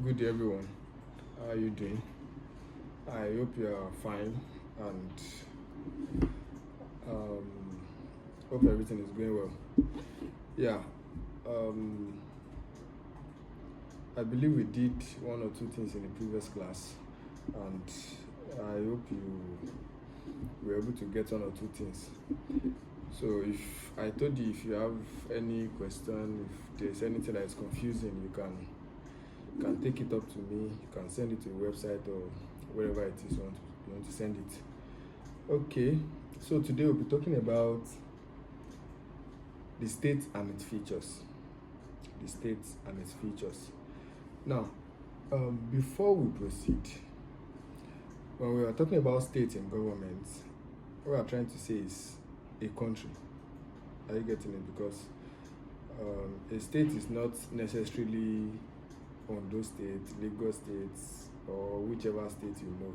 good day, everyone. How are you doing? I hope you are fine and hope everything is going well. Yeah, um, I believe we did one or two things in the previous class, and I hope you were able to get one or two things. So, if I told you if you have any question, if there's anything that is confusing, you can take it up to me. You can send it to the website or wherever it is you want to send it. Okay, so today we'll be talking about the state and its features. The state and its features. Now, before we proceed, when we are talking about state and government, what we are trying to say is a country. Are you getting it? Because a state is not necessarily Ondo State, Lagos State, or whichever state you know.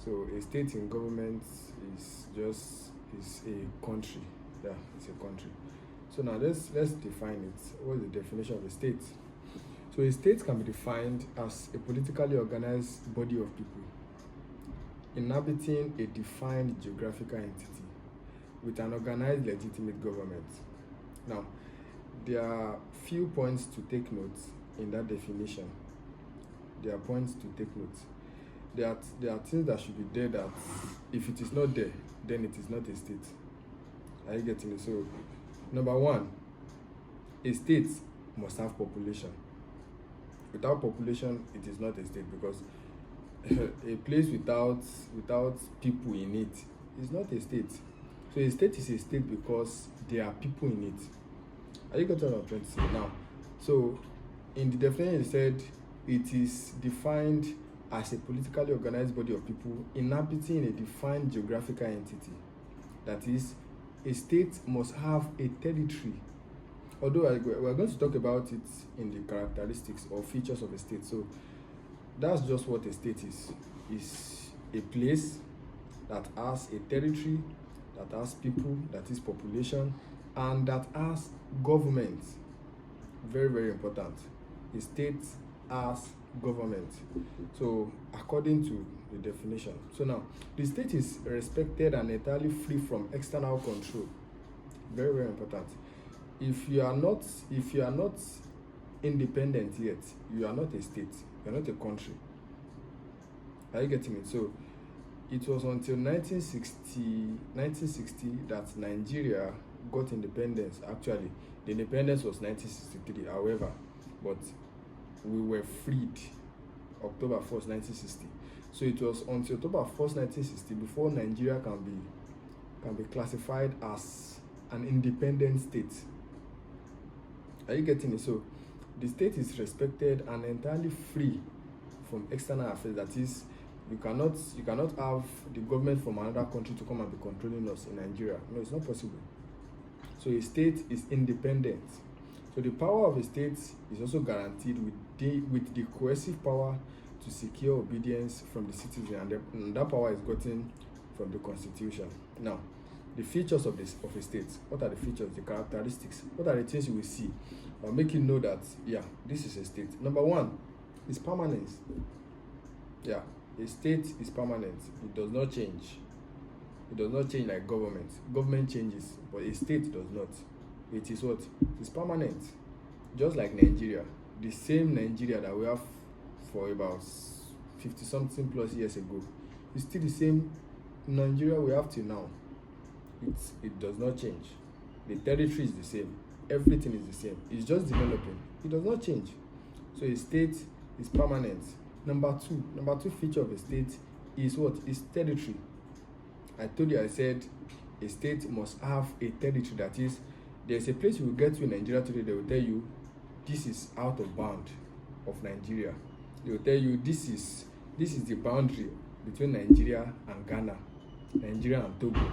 So a state in government is a country. Yeah, it's a country. So now let's define it. What is the definition of a state? So a state can be defined as a politically organized body of people inhabiting a defined geographical entity with an organized legitimate government. Now, there are few points to take note in that definition. There are points to take note. There are things that should be there that if it is not there, then it is not a state. Are you getting it? So, number one, a state must have population. Without population, it is not a state, because a place without people in it is not a state. So a state is a state because there are people in it. Are you getting what I'm trying to say now? So in the definition, it said it is defined as a politically organized body of people inhabiting a defined geographical entity. That is, a state must have a territory. Although we're going to talk about it in the characteristics or features of a state. So that's just what a state is. It's a place that has a territory, that has people, that is population, and that has government. Very, very important. A state has government. So according to the definition. So now, the state is respected and entirely free from external control. Very, very important. If you are not independent yet, you are not a state. You are not a country. Are you getting it? So it was until 1960 that Nigeria got independence. Actually, the independence was 1963. However, but we were freed October 1st, 1960. So it was until October 1st, 1960 before Nigeria can be classified as an independent state. Are you getting it? So the state is respected and entirely free from external affairs. That is, you cannot have the government from another country to come and be controlling us in Nigeria. No, it's not possible. So a state is independent. So the power of a state is also guaranteed with the coercive power to secure obedience from the citizen, and that power is gotten from the constitution. Now, the features of a state. What are the features, the characteristics? What are the things you will see? I'll make you know that, yeah, this is a state. Number one is permanence. Yeah, a state is permanent. It does not change. It does not change like government. Government changes, but a state does not. It is what? It's permanent. Just like Nigeria. The same Nigeria that we have for about 50-something plus years ago. It's still the same Nigeria we have till now. It does not change. The territory is the same. Everything is the same. It's just developing. It does not change. So a state is permanent. Number two feature of a state is what? Is territory. I told you, I said a state must have a territory. That is, there's a place you will get to in Nigeria today, they will tell you this is out of bound of Nigeria. They will tell you this is the boundary between Nigeria and Ghana, Nigeria and Togo.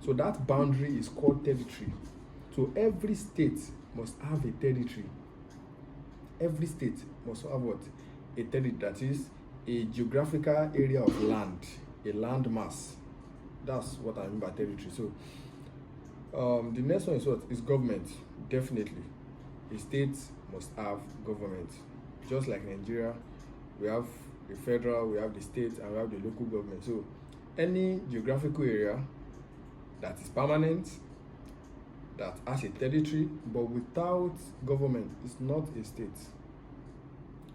So that boundary is called territory. So every state must have a territory. Every state must have what? A territory. That is a geographical area of land, a land mass. That's what I mean by territory. So the next one is what? Is government. Definitely. A state must have government. just like Nigeria, we have the federal, we have the state, and we have the local government. So any geographical area that is permanent, that has a territory, but without government, is not a state.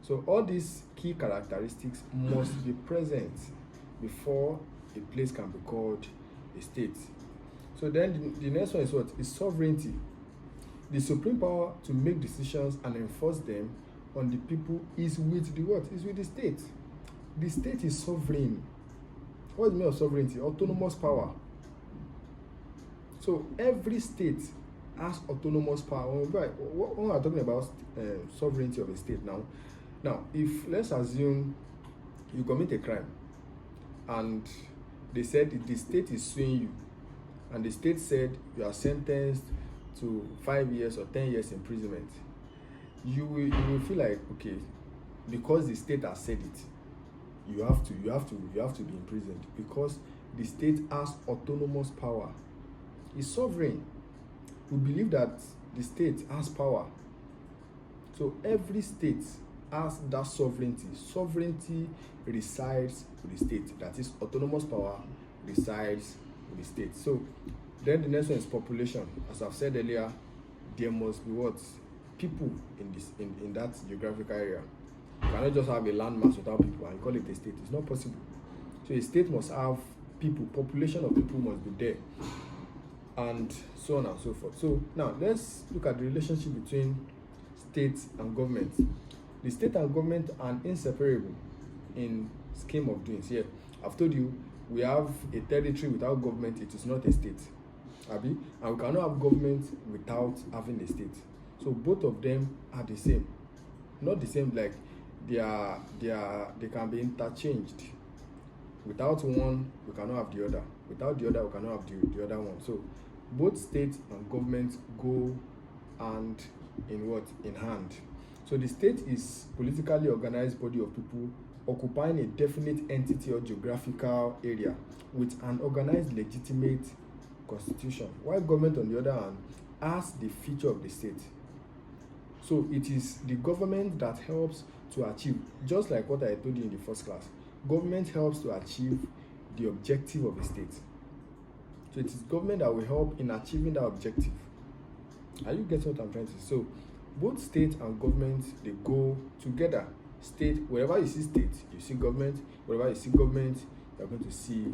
So all these key characteristics must be present before a place can be called a state. So then the next one is what? Is sovereignty. The supreme power to make decisions and enforce them on the people is with the what? Is with the state. The state is sovereign. What is the meaning of sovereignty? Autonomous power. So every state has autonomous power. When we are talking about sovereignty of a state now, if let's assume you commit a crime and they said the state is suing you, and the state said you are sentenced to 5 years or 10 years imprisonment, you will feel like, okay, because the state has said it, you have to be imprisoned, because the state has autonomous power. It's sovereign. We believe that the state has power. So every state has that sovereignty. Sovereignty resides with the state. That is, autonomous power resides with the state. So then the next one is population. As I've said earlier, there must be what? People in that geographical area. You cannot just have a landmass without people and call it a state. It's not possible. So a state must have people. Population of people must be there, and so on and so forth. So now let's look at the relationship between state and government. The state and government are inseparable in scheme of doings. Here, I've told you, we have a territory without government, it is not a state. Abi? And we cannot have government without having a state. So both of them are the same. Not the same, like they can be interchanged. Without one, we cannot have the other. Without the other, we cannot have the other one. So both state and government go hand in hand. So the state is politically organized body of people occupying a definite entity or geographical area with an organized legitimate constitution, while government on the other hand has the feature of the state. So it is the government that helps to achieve, just like what I told you in the first class, government helps to achieve the objective of the state. So it is government that will help in achieving that objective. Are you getting what I'm trying to say? So both state and government, they go together. State, wherever you see state, you see government. Wherever you see government, you're going to see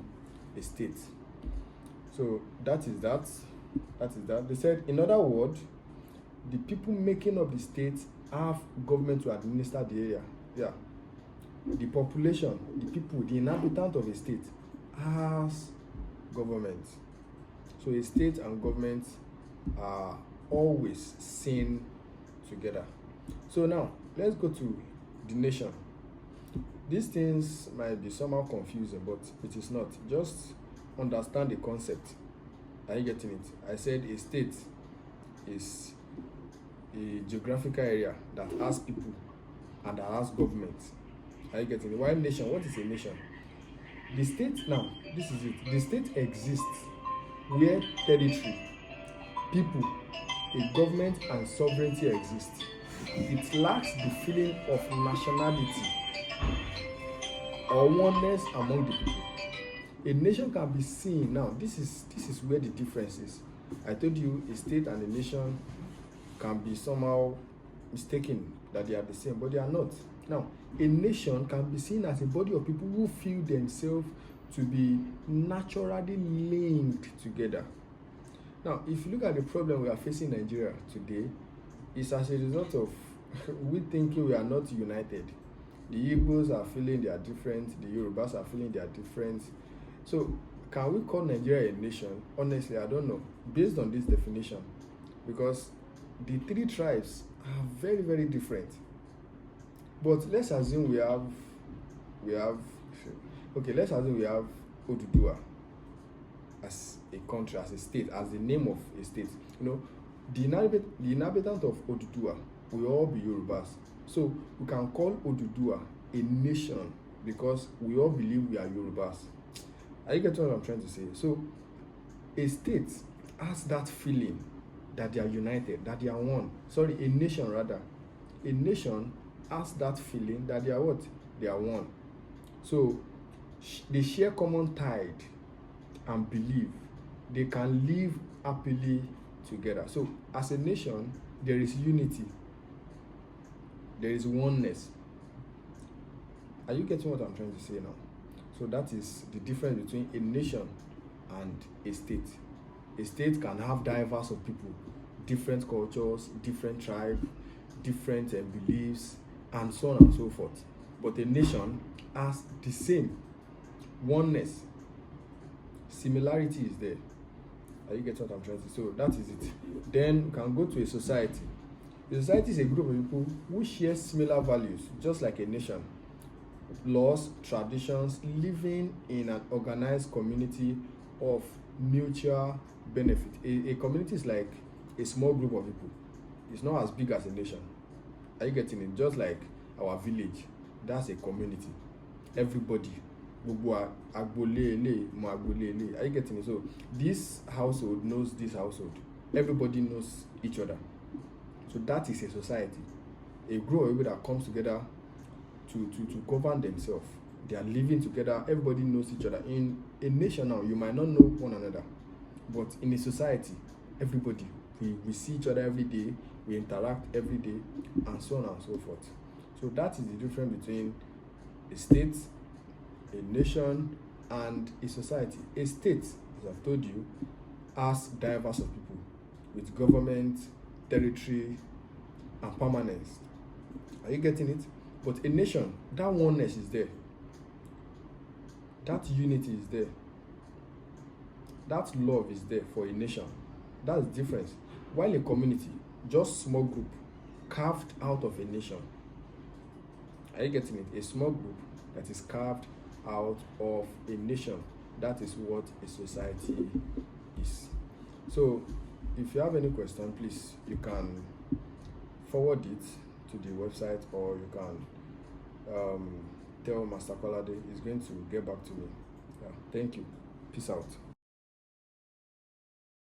a state. So that is that. They said, in other words, the people making up the state have government to administer the area. Yeah. The population, the people, the inhabitant of a state has government. So a state and government are always seen together. So now let's go to the nation. These things might be somehow confusing, but it is not. Just understand the concept. Are you getting it? I said a state is a geographical area that has people and that has government. Are you getting it? While nation, what is a nation? The state, now, this is it. The state exists where territory, people, a government, and sovereignty exist. It lacks the feeling of nationality or oneness among the people. A nation can be seen now. This is where the difference is. I told you a state and a nation can be somehow mistaken that they are the same, but they are not. Now, a nation can be seen as a body of people who feel themselves to be naturally linked together. Now, if you look at the problem we are facing in Nigeria today, it's as a result of we thinking we are not united. The Igbos are feeling they are different, the Yorubas are feeling they are different. So, can we call Nigeria a nation? Honestly, I don't know, based on this definition, because the three tribes are very, very different. But let's assume we have Oduduwa as a country, as a state, as the name of a state. You know, the inhabitant of Oduduwa will all be Yorubas. So we can call Oduduwa a nation because we all believe we are Yorubas. Are you getting what I'm trying to say? So a state has that feeling that they are united, that they are one. Sorry, a nation rather. A nation has that feeling that they are what? They are one. So they share common tide and belief. They can live happily together. So as a nation, there is unity. There is oneness. Are you getting what I'm trying to say now? So that is the difference between a nation and a state. A state can have diverse of people, different cultures, different tribes, different beliefs, and so on and so forth. But a nation has the same oneness. Similarity is there. Are you getting what I'm trying to say? So that is it. Then we can go to a society. A society is a group of people who share similar values, just like a nation. Laws, traditions, living in an organized community of mutual benefit. A community is like a small group of people. It's not as big as a nation. Are you getting it? Just like our village, that's a community. Everybody, gbogbo agbole ele, mo agbole ele. Are you getting it? So this household knows this household. Everybody knows each other. So that is a society, a group of people that comes together to govern themselves. They are living together. Everybody knows each other. In a nation now, you might not know one another, but in a society, everybody, we see each other every day, we interact every day, and so on and so forth. So that is the difference between a state, a nation, and a society. A state, as I've told you, has diverse of people with government, territory, and permanence. Are you getting it? But a nation, that oneness is there. That unity is there. That love is there for a nation. That's the difference. While a community, just small group, carved out of a nation. Are you getting it? A small group that is carved out of a nation. That is what a society is. So, if you have any question, please, you can forward it to the website, or you can tell Master Kolade. He's going to get back to me. Yeah, thank you. Peace out.